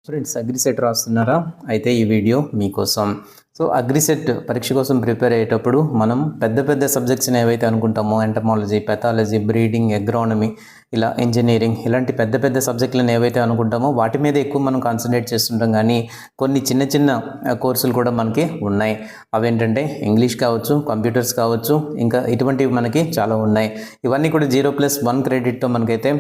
Friends AGRICET రాస్తున్నారా? అయితే ఈ video మీకోసం. సో అగ్రిసెట్ పరీక్ష కోసం ప్రిపేర్ అయ్యేటప్పుడు మనం పెద్ద పెద్ద సబ్జెక్ట్స్ని ఏవైతే అనుకుంటామో ఎంటమాలజీ, పెథాలజీ, బ్రీడింగ్, అగ్రానమీ, ఇలా ఇంజనీరింగ్, ఇలాంటి పెద్ద పెద్ద సబ్జెక్టులను ఏవైతే అనుకుంటామో వాటి మీద ఎక్కువ మనం కాన్సన్ట్రేట్ చేస్తుంటాం. కానీ కొన్ని చిన్న చిన్న కోర్సులు కూడా మనకి ఉన్నాయి. అవేంటంటే ఇంగ్లీష్ కావచ్చు, కంప్యూటర్స్ కావచ్చు, ఇంకా ఇటువంటివి మనకి చాలా ఉన్నాయి. ఇవన్నీ కూడా 0+1 క్రెడిట్తో మనకైతే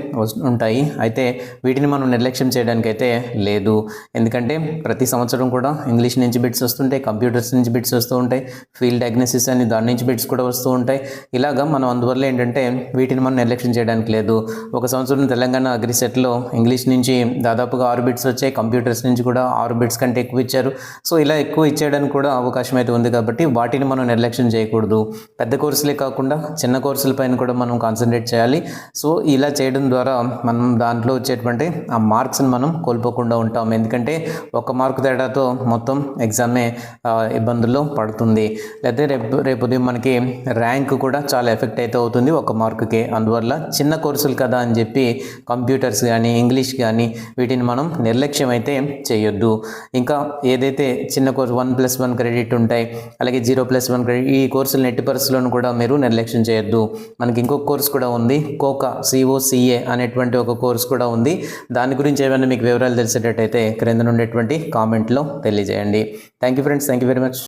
ఉంటాయి. అయితే వీటిని మనం నిర్లక్ష్యం చేయడానికైతే లేదు. ఎందుకంటే ప్రతి సంవత్సరం కూడా ఇంగ్లీష్ నుంచి బిట్స్ వస్తుంటాయి, కంప్యూటర్స్ నుంచి బిట్స్ వస్తూ ఉంటాయి, ఫీల్డ్ డయాగ్నోసిస్ అని దాని నుంచి బిట్స్ కూడా వస్తూ ఉంటాయి. ఇలాగా మనం అందువల్ల ఏంటంటే వీటిని మనం నిర్లక్ష్యం చేయడానికి లేదు. ఒక సంవత్సరం తెలంగాణ అగ్రిసెట్లో ఇంగ్లీష్ నుంచి దాదాపుగా 6 బిట్స్ వచ్చాయి, కంప్యూటర్స్ నుంచి కూడా 6 బిట్స్ కంటే ఎక్కువ ఇచ్చారు. సో ఇలా ఎక్కువ ఇచ్చేయడానికి కూడా అవకాశం అయితే ఉంది. కాబట్టి వాటిని మనం నిర్లక్ష్యం చేయకూడదు. పెద్ద కోర్సులే కాకుండా చిన్న కోర్సుల పైన కూడా మనం కాన్సన్ట్రేట్ చేయాలి. సో ఇలా చేయడం ద్వారా మనం దాంట్లో వచ్చేటువంటి ఆ మార్క్స్ని మనం కోల్పోకుండా ఉంటాం. ఎందుకంటే ఒక మార్కు తేడాతో మొత్తం ఎగ్జామే ఇబ్బందుల్లో పడుతుంది. లేకపోతే రేపు ఉదయం మనకి ర్యాంక్ కూడా చాలా ఎఫెక్ట్ అయితే అవుతుంది ఒక మార్కుకి. అందువల్ల చిన్న కోర్సులు కదా అని చెప్పి కంప్యూటర్స్ కానీ ఇంగ్లీష్ కానీ వీటిని మనం నిర్లక్ష్యం అయితే చేయొద్దు. ఇంకా ఏదైతే చిన్న కోర్సు 1+1 క్రెడిట్ ఉంటాయి, అలాగే 0+1 క్రెడిట్, ఈ కోర్సులు నెట్టి పరిస్థితులను కూడా మీరు నిర్లక్ష్యం చేయొద్దు. మనకి ఇంకొక కోర్సు కూడా ఉంది, కోకా COCA అనేటువంటి ఒక కోర్సు కూడా ఉంది. దాని గురించి ఏమైనా మీకు వివరాలు తెలిసేటట్టయితే క్రింద ఉండేటువంటి కామెంట్లో తెలియజేయండి. Thank you friends, thank you very much.